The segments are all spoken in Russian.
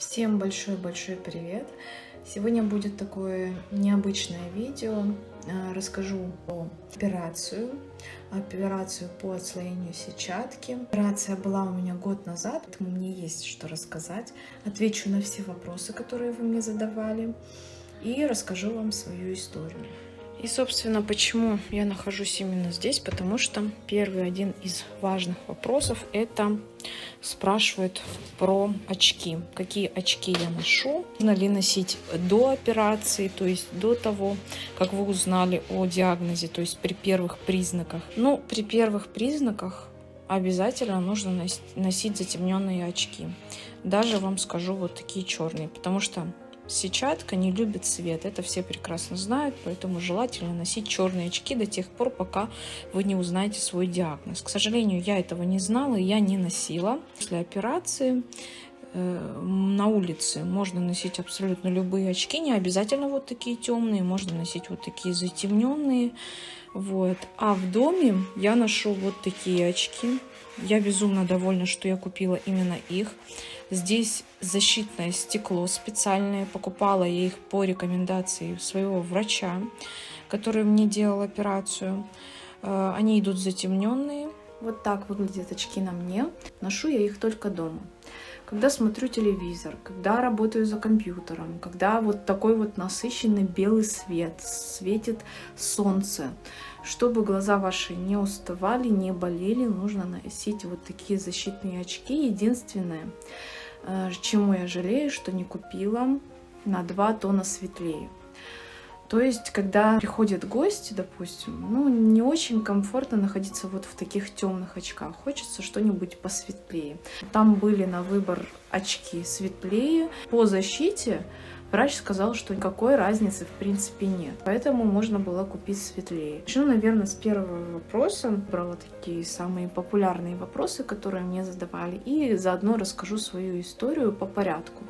Всем большой-большой привет! Сегодня будет такое необычное видео. Расскажу про операцию по отслоению сетчатки. Операция была у меня год назад, поэтому мне есть что рассказать. Отвечу на все вопросы, которые вы мне задавали, и расскажу вам свою историю. И, собственно, почему я нахожусь именно здесь, потому что первый один из важных вопросов — это спрашивают про очки. Какие очки я ношу? Нужно ли носить до операции, то есть до того, как вы узнали о диагнозе, то есть при первых признаках? Ну, при первых признаках обязательно нужно носить затемненные очки. Даже вам скажу вот такие черные, потому что сетчатка не любит свет, это все прекрасно знают, поэтому желательно носить черные очки до тех пор, пока вы не узнаете свой диагноз. К сожалению, я этого не знала, я не носила. После операции на улице можно носить абсолютно любые очки, не обязательно вот такие темные, можно носить вот такие затемненные. Вот. А в доме я ношу вот такие очки. Я безумно довольна, что я купила именно их. Здесь защитное стекло специальное. Покупала я их по рекомендации своего врача, который мне делал операцию. Они идут затемненные. Вот так выглядят очки на мне. Ношу я их только дома. Когда смотрю телевизор, когда работаю за компьютером, когда вот такой вот насыщенный белый свет, светит солнце. Чтобы глаза ваши не уставали, не болели, нужно носить вот такие защитные очки. Единственное, чему я жалею, что не купила на 2 тона светлее. То есть, когда приходят гости, допустим, не очень комфортно находиться вот в таких темных очках. Хочется что-нибудь посветлее. Там были на выбор очки светлее. По защите врач сказал, что никакой разницы в принципе нет. Поэтому можно было купить светлее. Начну, наверное, с первого вопроса. Брала такие самые популярные вопросы, которые мне задавали. И заодно расскажу свою историю по порядку.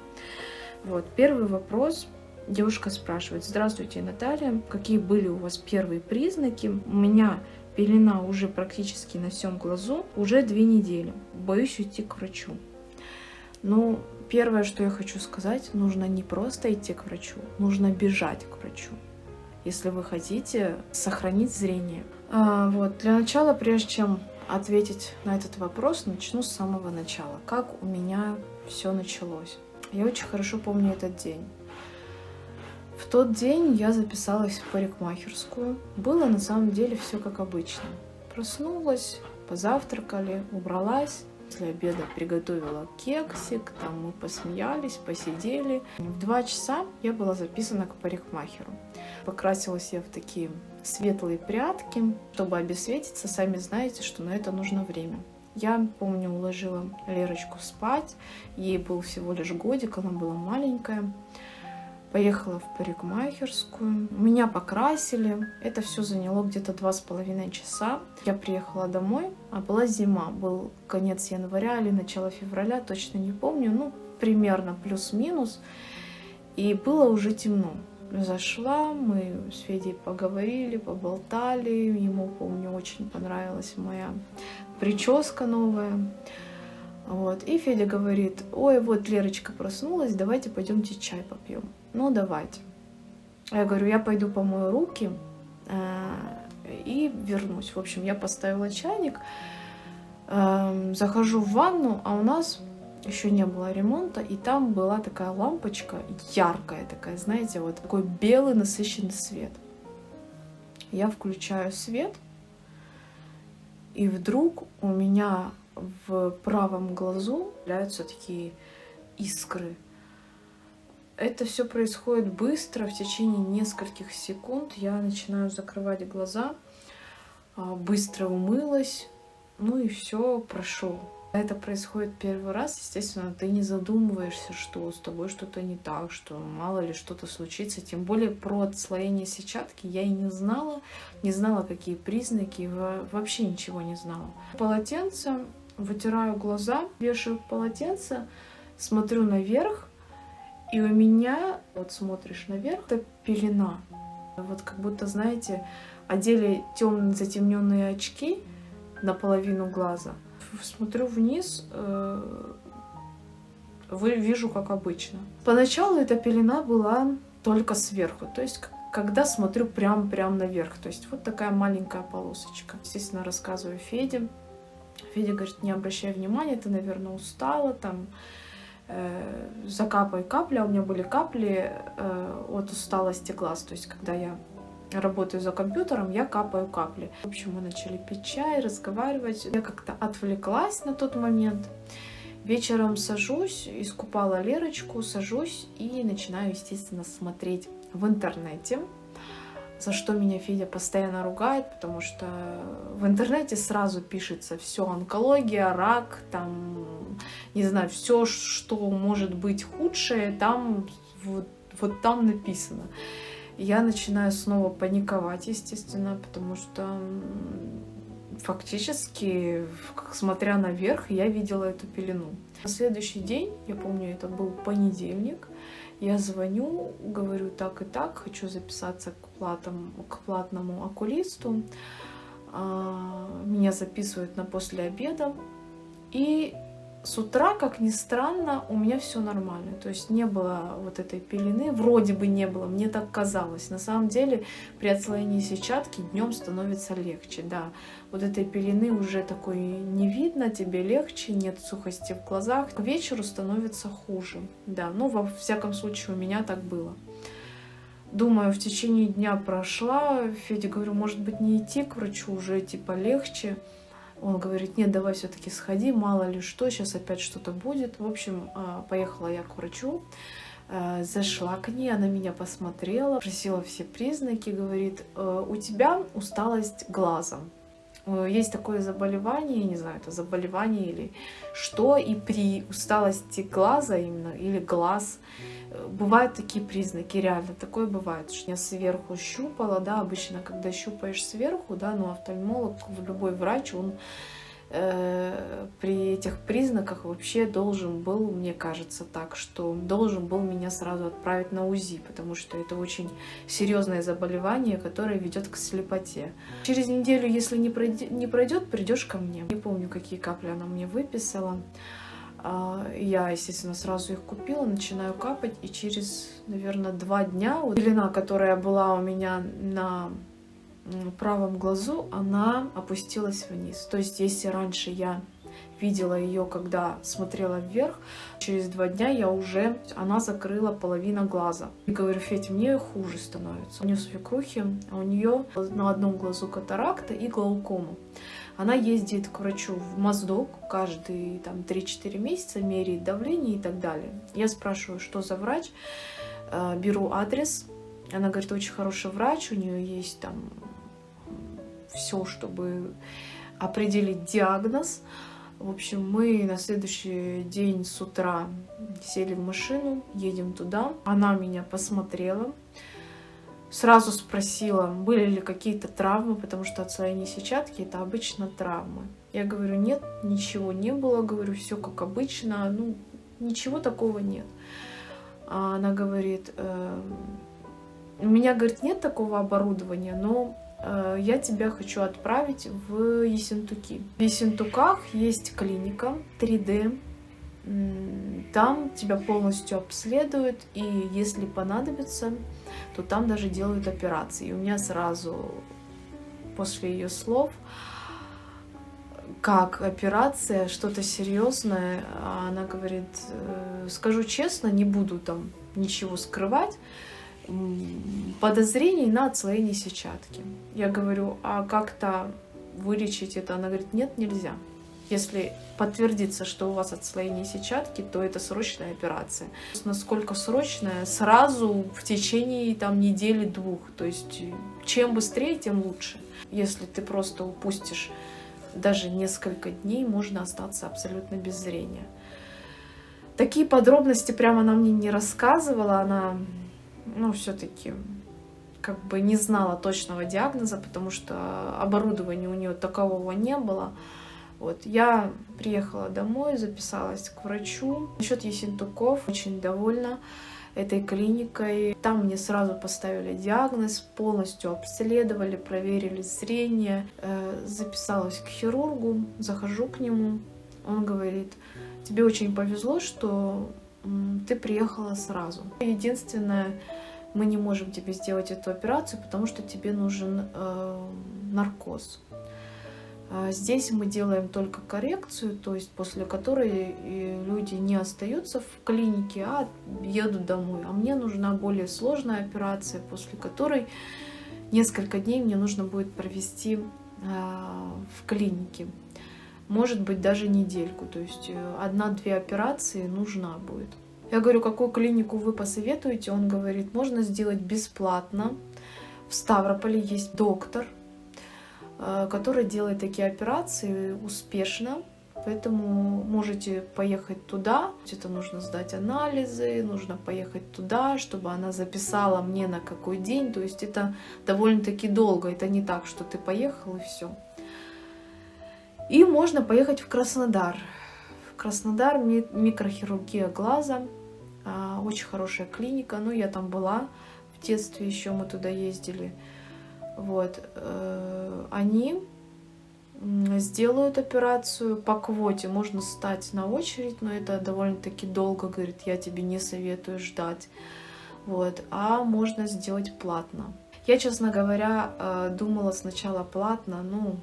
Вот, первый вопрос. Девушка спрашивает: здравствуйте, Наталья, какие были у вас первые признаки? У меня пелена уже практически на всем глазу, уже 2 недели. Боюсь уйти к врачу. Ну, первое, что я хочу сказать, нужно не просто идти к врачу, нужно бежать к врачу, если вы хотите сохранить зрение. Вот, для начала, прежде чем ответить на этот вопрос, начну с самого начала. Как у меня все началось? Я очень хорошо помню этот день. В тот день я записалась в парикмахерскую. Было на самом деле все как обычно. Проснулась, позавтракали, убралась. После обеда приготовила кексик, там мы посмеялись, посидели. В 2 часа я была записана к парикмахеру. Покрасилась я в такие светлые прядки, чтобы обесцветиться. Сами знаете, что на это нужно время. Я, помню, уложила Лерочку спать. Ей был всего лишь годик, она была маленькая. Поехала в парикмахерскую, меня покрасили. Это все заняло где-то 2,5 часа. Я приехала домой, а была зима. Был конец января или начало февраля, точно не помню. Примерно плюс-минус. И было уже темно. Зашла, мы с Федей поговорили, поболтали. Ему, помню, очень понравилась моя прическа новая. Вот. И Федя говорит: ой, вот Лерочка проснулась, давайте пойдемте чай попьем. Ну, давайте. Я говорю: я пойду помою руки и вернусь. В общем, я поставила чайник, захожу в ванну, а у нас еще не было ремонта, и там была такая лампочка, яркая такая, знаете, вот такой белый насыщенный свет. Я включаю свет, и вдруг у меня в правом глазу появляются такие искры. Это все происходит быстро, в течение нескольких секунд. Я начинаю закрывать глаза, быстро умылась, и все, прошло. Это происходит первый раз, естественно, ты не задумываешься, что с тобой что-то не так, что мало ли что-то случится. Тем более про отслоение сетчатки я и не знала, какие признаки, вообще ничего не знала. Полотенце, вытираю глаза, вешаю полотенце, смотрю наверх, и у меня, вот смотришь наверх, это пелена. Вот как будто, знаете, одели темные затемненные очки на половину глаза. Смотрю вниз, вижу как обычно. Поначалу эта пелена была только сверху, то есть когда смотрю прям наверх, то есть вот такая маленькая полосочка. Естественно, рассказываю Феде. Федя говорит, не обращай внимания, ты, наверное, устала, там, закапай капли, а у меня были капли от усталости глаз, то есть когда я работаю за компьютером, я капаю капли. В общем, мы начали пить чай, разговаривать. Я как-то отвлеклась на тот момент. Вечером сажусь, искупала Лерочку, сажусь и начинаю, естественно, смотреть в интернете, за что меня Федя постоянно ругает, потому что в интернете сразу пишется все: онкология, рак, там, не знаю, все, что может быть худшее, там вот там написано. Я начинаю снова паниковать, естественно, потому что фактически, смотря наверх, я видела эту пелену. На следующий день, я помню, это был понедельник, я звоню, говорю так и так, хочу записаться к платному окулисту. Меня записывают на после обеда. И с утра, как ни странно, у меня все нормально. То есть не было вот этой пелены, вроде бы не было, мне так казалось. На самом деле при отслоении сетчатки днем становится легче, да. Вот этой пелены уже такой не видно, тебе легче, нет сухости в глазах. К вечеру становится хуже, да. Ну, во всяком случае, у меня так было. Думаю, в течение дня прошла. Феде говорю, может быть, не идти к врачу, уже типа легче. Он говорит, нет, давай все-таки сходи, мало ли что, сейчас опять что-то будет. В общем, поехала я к врачу, зашла к ней, она меня посмотрела, спросила все признаки, говорит, у тебя усталость глаза. Есть такое заболевание, не знаю, это заболевание или что, и при усталости глаза именно, или глаз, бывают такие признаки, реально, такое бывает, что я сверху щупала, да, обычно, когда щупаешь сверху, да, но офтальмолог, любой врач, он при этих признаках вообще должен был, мне кажется так, что должен был меня сразу отправить на УЗИ, потому что это очень серьезное заболевание, которое ведет к слепоте. Через неделю, если не пройдет, придешь ко мне. Не помню, какие капли она мне выписала. Я, естественно, сразу их купила, начинаю капать, и через, наверное, 2 дня вот пелена, которая была у меня на правом глазу, она опустилась вниз. То есть, если раньше я видела ее, когда смотрела вверх, через 2 дня она закрыла половину глаза. И говорю, Федь, мне хуже становится. У нее свекрухи, а у нее на одном глазу катаракта и глаукома. Она ездит к врачу в Моздок каждые там 3-4 месяца, меряет давление и так далее. Я спрашиваю, что за врач, беру адрес. Она говорит, очень хороший врач, у нее есть там все, чтобы определить диагноз. В общем, мы на следующий день с утра сели в машину, едем туда. Она меня посмотрела, сразу спросила, были ли какие-то травмы, потому что отслоение сетчатки — это обычно травмы. Я говорю, нет, ничего не было, говорю, все как обычно, ну, ничего такого нет. А она говорит, у меня, говорит, нет такого оборудования, но я тебя хочу отправить в Ессентуки. В Ессентуках есть клиника 3D. Там тебя полностью обследуют, и если понадобится, то там даже делают операции. И у меня сразу после ее слов, как операция, что-то серьезное, она говорит, скажу честно, не буду там ничего скрывать, подозрений на отслоение сетчатки. Я говорю, а как-то вылечить это? Она говорит, нет, нельзя. Если подтвердится, что у вас отслоение сетчатки, то это срочная операция. Насколько срочная? Сразу в течение там недели-двух. То есть чем быстрее, тем лучше. Если ты просто упустишь даже несколько дней, можно остаться абсолютно без зрения. Такие подробности прямо она мне не рассказывала. Она, все-таки как бы не знала точного диагноза, потому что оборудования у нее такового не было. Вот, я приехала домой, записалась к врачу. Насчет Ессентуков очень довольна этой клиникой. Там мне сразу поставили диагноз, полностью обследовали, проверили зрение. Записалась к хирургу, захожу к нему. Он говорит, тебе очень повезло, что ты приехала сразу. Единственное, мы не можем тебе сделать эту операцию, потому что тебе нужен наркоз. Здесь мы делаем только коррекцию, то есть после которой люди не остаются в клинике, а едут домой. А мне нужна более сложная операция, после которой несколько дней мне нужно будет провести в клинике. Может быть, даже недельку, то есть 1-2 операции нужна будет. Я говорю, какую клинику вы посоветуете? Он говорит, можно сделать бесплатно. В Ставрополе есть доктор, который делает такие операции успешно. Поэтому можете поехать туда. Это нужно сдать анализы, нужно поехать туда, чтобы она записала мне на какой день. То есть это довольно-таки долго. Это не так, что ты поехал и все. И можно поехать в Краснодар. В Краснодар микрохирургия глаза. Очень хорошая клиника. Ну, я там была в детстве, еще мы туда ездили. Вот. Они сделают операцию по квоте. Можно стать на очередь, но это довольно-таки долго, говорит, я тебе не советую ждать. Вот. А можно сделать платно. Я, честно говоря, думала сначала платно, ну,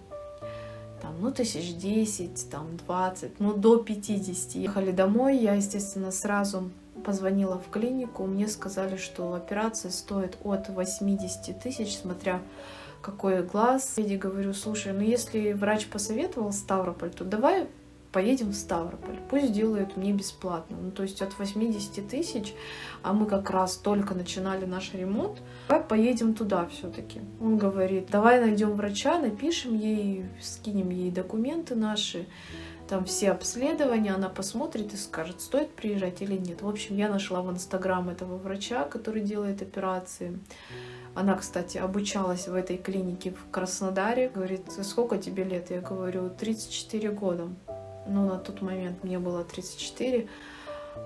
1010, 20, до 50. Ехали домой, я, естественно, сразу позвонила в клинику, мне сказали, что операция стоит от 80 тысяч, смотря какой глаз. Я говорю, слушай, если врач посоветовал Ставрополь, то давай поедем в Ставрополь, пусть делают мне бесплатно. То есть от 80 тысяч, а мы как раз только начинали наш ремонт, давай поедем туда все-таки. Он говорит, давай найдем врача, напишем ей, скинем ей документы наши, там все обследования, она посмотрит и скажет, стоит приезжать или нет. В общем, я нашла в Инстаграм этого врача, который делает операции. Она, кстати, обучалась в этой клинике в Краснодаре. Говорит, сколько тебе лет? Я говорю, 34 года. На тот момент мне было 34.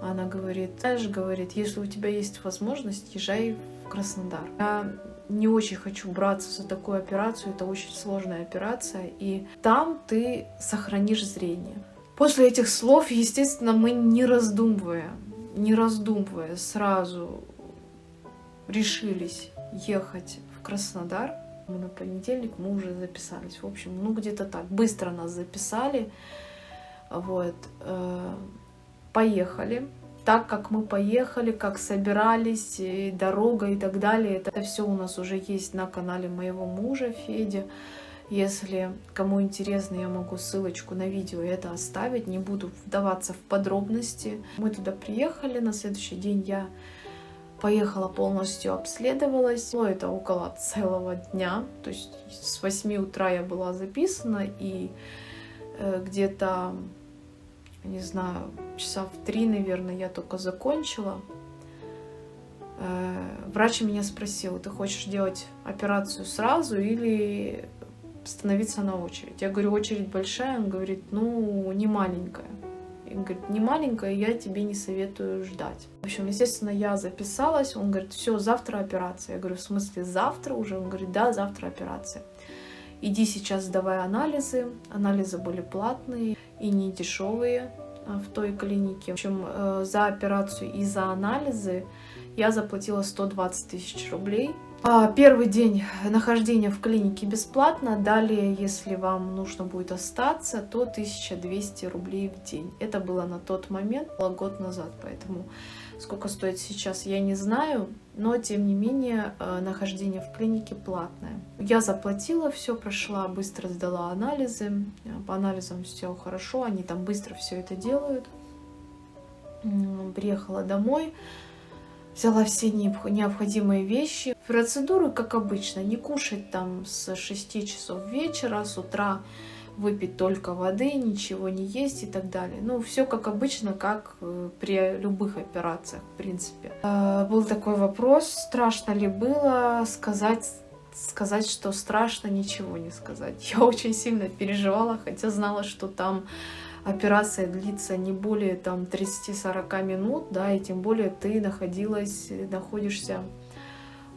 Она говорит, знаешь, если у тебя есть возможность, езжай в Краснодар. Я не очень хочу браться за такую операцию, это очень сложная операция, и там ты сохранишь зрение. После этих слов, естественно, мы не раздумывая, сразу решились ехать в Краснодар. На понедельник мы уже записались. В общем, где-то так. Быстро нас записали. Вот. Поехали. Так как мы поехали, как собирались, и дорога и так далее, это все у нас уже есть на канале моего мужа Феди. Если кому интересно, я могу ссылочку на видео это оставить, не буду вдаваться в подробности. Мы туда приехали, на следующий день я поехала, полностью обследовалась. Это около целого дня, то есть с 8 утра я была записана, и где-то, не знаю, часа в 3, наверное, я только закончила. Врач меня спросил, ты хочешь делать операцию сразу или становиться на очередь? Я говорю, очередь большая. Он говорит, не маленькая. Он говорит, не маленькая, я тебе не советую ждать. В общем, естественно, я записалась. Он говорит, все, завтра операция. Я говорю, в смысле, завтра уже? Он говорит, да, завтра операция. Иди сейчас сдавай анализы. Анализы были платные и не дешевые в той клинике. В общем, за операцию и за анализы я заплатила 120 тысяч рублей. Первый день нахождения в клинике бесплатно. Далее, если вам нужно будет остаться, то 1200 рублей в день. Это было на тот момент, год назад, поэтому сколько стоит сейчас, я не знаю. Но, тем не менее, нахождение в клинике платное. Я заплатила, все прошла, быстро сдала анализы. По анализам все хорошо, они там быстро все это делают. Приехала домой. Взяла все необходимые вещи. Процедуры, как обычно, не кушать там с 6 часов вечера, с утра выпить только воды, ничего не есть и так далее. Все как обычно, как при любых операциях, в принципе. Был такой вопрос, страшно ли было сказать, что страшно, ничего не сказать. Я очень сильно переживала, хотя знала, что там операция длится не более 30-40 минут, да, и тем более ты находишься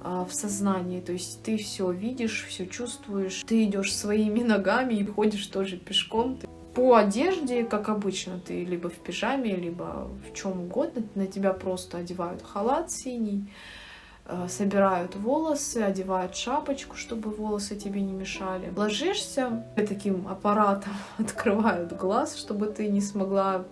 в сознании, то есть ты все видишь, все чувствуешь, ты идешь своими ногами и ходишь тоже пешком. По одежде, как обычно, ты либо в пижаме, либо в чем угодно, на тебя просто одевают халат синий, собирают волосы, одевают шапочку, чтобы волосы тебе не мешали. Ложишься, таким аппаратом открывают глаз, чтобы ты не смогла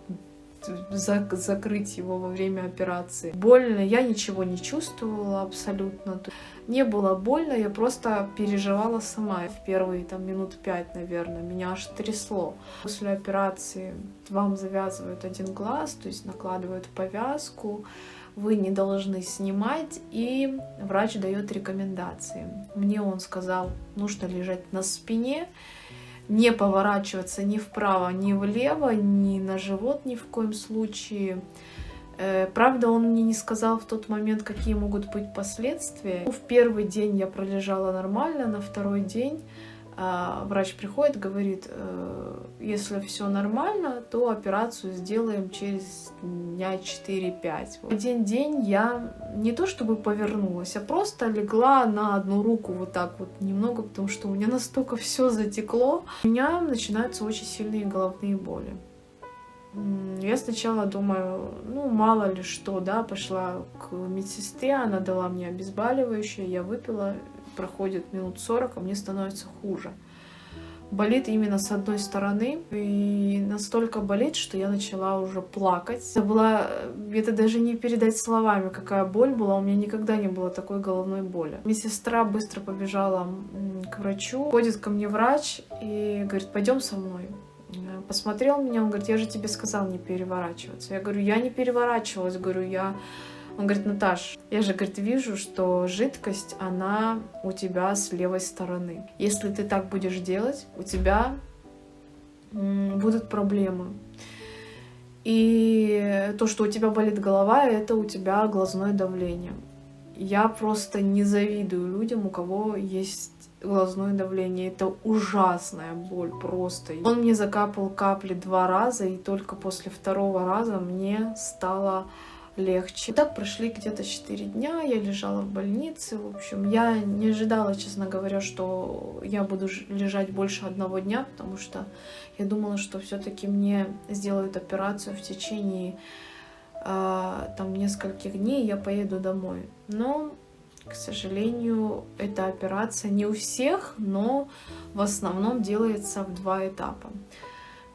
закрыть его во время операции. Больно, я ничего не чувствовала абсолютно. Не было больно, я просто переживала сама. В первые минут 5, наверное, меня аж трясло. После операции вам завязывают один глаз, то есть накладывают повязку. Вы не должны снимать, и врач дает рекомендации. Мне он сказал, нужно лежать на спине, не поворачиваться ни вправо, ни влево, ни на живот ни в коем случае. Правда, он мне не сказал в тот момент, какие могут быть последствия. В первый день я пролежала нормально, на второй день врач приходит, говорит, если все нормально, то операцию сделаем через дня 4-5. В один день я не то чтобы повернулась, а просто легла на одну руку вот так вот немного, потому что у меня настолько все затекло. У меня начинаются очень сильные головные боли. Я сначала думаю, ну мало ли что, да, пошла к медсестре, она дала мне обезболивающее, я выпила. Проходит минут 40, а мне становится хуже. Болит именно с одной стороны, и настолько болит, что я начала уже плакать. Это даже не передать словами, какая боль была, у меня никогда не было такой головной боли. Медсестра быстро побежала к врачу, ходит ко мне врач и говорит, пойдем со мной. Посмотрел меня, он говорит, я же тебе сказал не переворачиваться. Я говорю, я не переворачивалась, говорю, Он говорит, Наташ, я же, говорит, вижу, что жидкость, она у тебя с левой стороны. Если ты так будешь делать, у тебя будут проблемы. И то, что у тебя болит голова, это у тебя глазное давление. Я просто не завидую людям, у кого есть глазное давление. Это ужасная боль просто. Он мне закапал капли 2 раза, и только после 2-го раза мне стало легче. Так прошли где-то 4 дня, я лежала в больнице. В общем, я не ожидала, честно говоря, что я буду лежать больше 1 дня, потому что я думала, что все-таки мне сделают операцию в течение нескольких дней, и я поеду домой. Но, к сожалению, эта операция не у всех, но в основном делается в 2 этапа.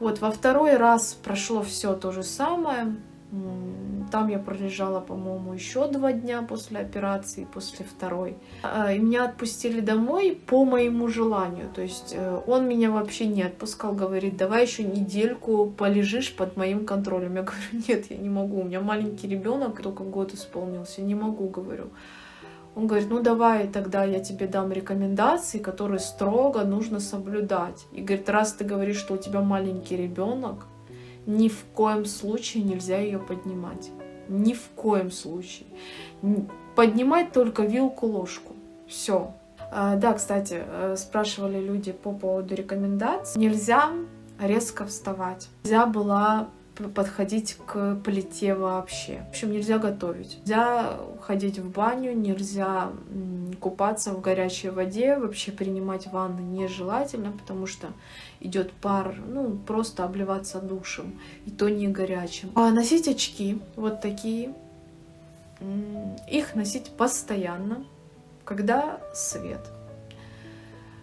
Вот, во 2-й раз прошло все то же самое. Там я пролежала, по-моему, еще 2 дня после операции, после 2-й. И меня отпустили домой по моему желанию. То есть он меня вообще не отпускал, говорит, давай еще недельку полежишь под моим контролем. Я говорю, нет, я не могу, у меня маленький ребенок, только год исполнился, не могу, говорю. Он говорит, ну давай тогда я тебе дам рекомендации, которые строго нужно соблюдать. И говорит, раз ты говоришь, что у тебя маленький ребенок, ни в коем случае нельзя ее поднимать. Ни в коем случае. Поднимать только вилку-ложку. Все. Да, кстати, спрашивали люди по поводу рекомендаций. Нельзя резко вставать. Нельзя было подходить к плите вообще. В общем, нельзя готовить. Нельзя ходить в баню, нельзя купаться в горячей воде. Вообще принимать ванны нежелательно, потому что идет пар, просто обливаться душем, и то не горячим. А носить очки вот такие, их носить постоянно, когда свет.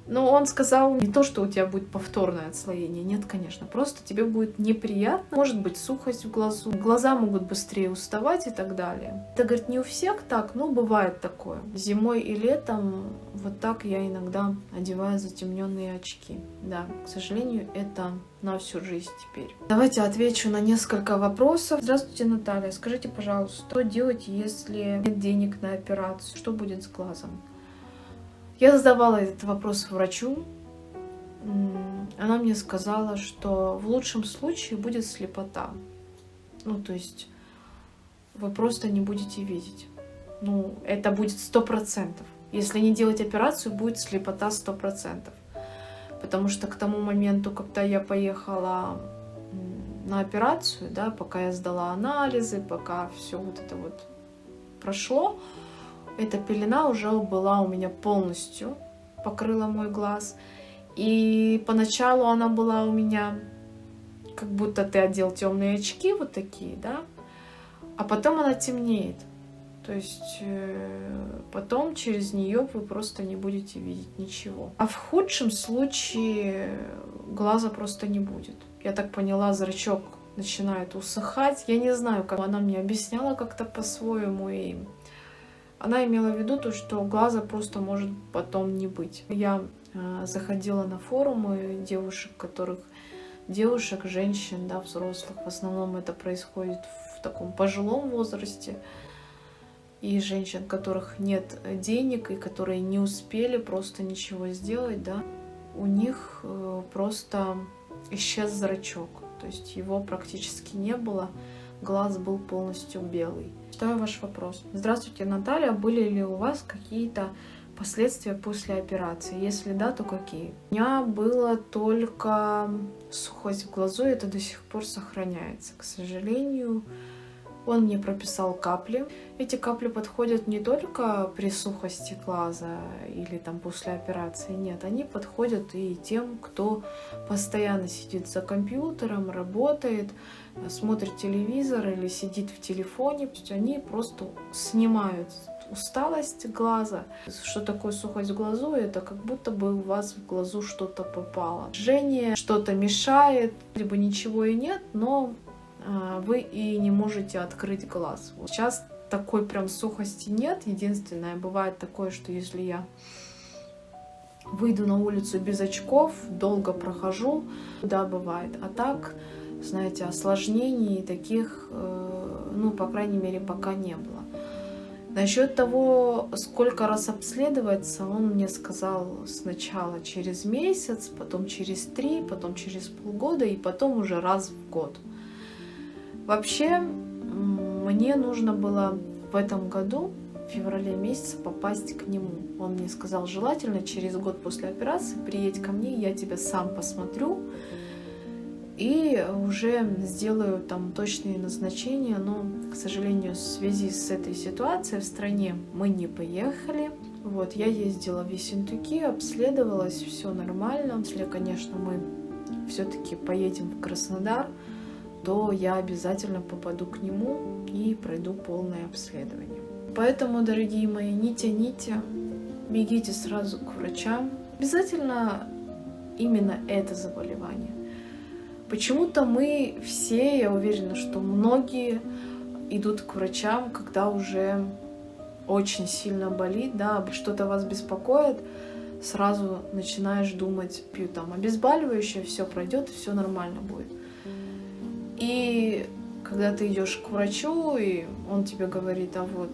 Но он сказал не то, что у тебя будет повторное отслоение, нет, конечно, просто тебе будет неприятно, может быть сухость в глазу, глаза могут быстрее уставать и так далее. Это, говорит, не у всех так, но бывает такое. Зимой и летом вот так я иногда одеваю затемненные очки. Да, к сожалению, это на всю жизнь теперь. Давайте отвечу на несколько вопросов. Здравствуйте, Наталья, скажите, пожалуйста, что делать, если нет денег на операцию? Что будет с глазом? Я задавала этот вопрос врачу. Она мне сказала, что в лучшем случае будет слепота. То есть вы просто не будете видеть. Это будет 100%. Если не делать операцию, будет слепота 100%. Потому что к тому моменту, когда я поехала на операцию, да, пока я сдала анализы, пока все вот это вот прошло, эта пелена уже была у меня полностью, покрыла мой глаз. И поначалу она была у меня как будто ты одел темные очки, вот такие, да, а потом она темнеет. То есть потом через нее вы просто не будете видеть ничего. А в худшем случае глаза просто не будет. Я так поняла, зрачок начинает усыхать. Я не знаю, как она мне объясняла как-то по-своему. И она имела в виду то, что глаза просто может потом не быть. Я заходила на форумы девушек, женщин, да, взрослых. В основном это происходит в таком пожилом возрасте. И женщин, у которых нет денег и которые не успели просто ничего сделать, да, у них просто исчез зрачок. То есть его практически не было, глаз был полностью белый. Читаю ваш вопрос. Здравствуйте, Наталья. Были ли у вас какие-то последствия после операции? Если да, то какие? У меня было только сухость в глазу, и это до сих пор сохраняется. К сожалению, он мне прописал капли. Эти капли подходят не только при сухости глаза или там после операции, нет, они подходят и тем, кто постоянно сидит за компьютером, работает, смотрит телевизор или сидит в телефоне. Они просто снимают усталость глаза. Что такое сухость в глазу? Это как будто бы у вас в глазу что-то попало. Жжение, что-то мешает, либо ничего и нет, но вы и не можете открыть глаз. Вот сейчас такой прям сухости нет. Единственное, бывает такое, что если я выйду на улицу без очков, долго прохожу, да, бывает. А так, знаете, осложнений таких, ну, по крайней мере, пока не было. Насчет того, сколько раз обследоваться, он мне сказал сначала через месяц, потом через 3, потом через полгода и потом уже раз в год. Вообще, мне нужно было в этом году, в феврале месяце, попасть к нему. Он мне сказал, желательно через год после операции приедь ко мне, я тебя сам посмотрю и уже сделаю там точные назначения. Но, к сожалению, в связи с этой ситуацией в стране мы не поехали. Вот, я ездила в Ессентуки, обследовалась, все нормально. Если, конечно, мы все-таки поедем в Краснодар, то я обязательно попаду к нему и пройду полное обследование. Поэтому, дорогие мои, не тяните, бегите сразу к врачам. Обязательно именно это заболевание. Почему-то мы все, я уверена, что многие идут к врачам, когда уже очень сильно болит, да, что-то вас беспокоит, сразу начинаешь думать, пью там обезболивающее, все пройдет, все нормально будет. И когда ты идешь к врачу, и он тебе говорит, а вот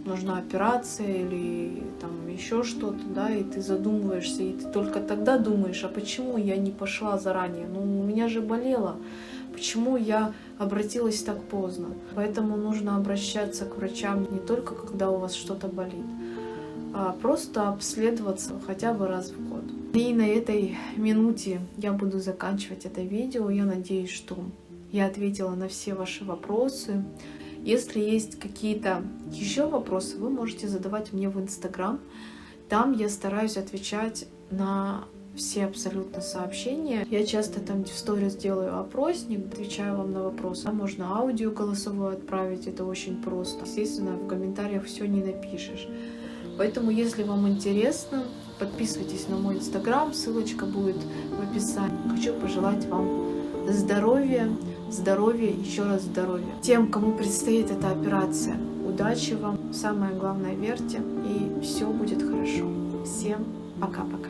нужна операция или там еще что-то, да, и ты задумываешься, и ты только тогда думаешь, а почему я не пошла заранее? Ну, у меня же болело. Почему я обратилась так поздно? Поэтому нужно обращаться к врачам не только когда у вас что-то болит, а просто обследоваться хотя бы раз в год. И на этой минуте я буду заканчивать это видео. Я надеюсь, что я ответила на все ваши вопросы. Если есть какие-то еще вопросы, вы можете задавать мне в Инстаграм. Там я стараюсь отвечать на все абсолютно сообщения. Я часто там в сторис делаю опросник, отвечаю вам на вопросы. Можно аудио голосовое отправить, это очень просто. Естественно, в комментариях все не напишешь. Поэтому, если вам интересно, подписывайтесь на мой Инстаграм, ссылочка будет в описании. Хочу пожелать вам здоровья, еще раз здоровья. Тем, кому предстоит эта операция, удачи вам. Самое главное, верьте, и все будет хорошо. Всем пока-пока.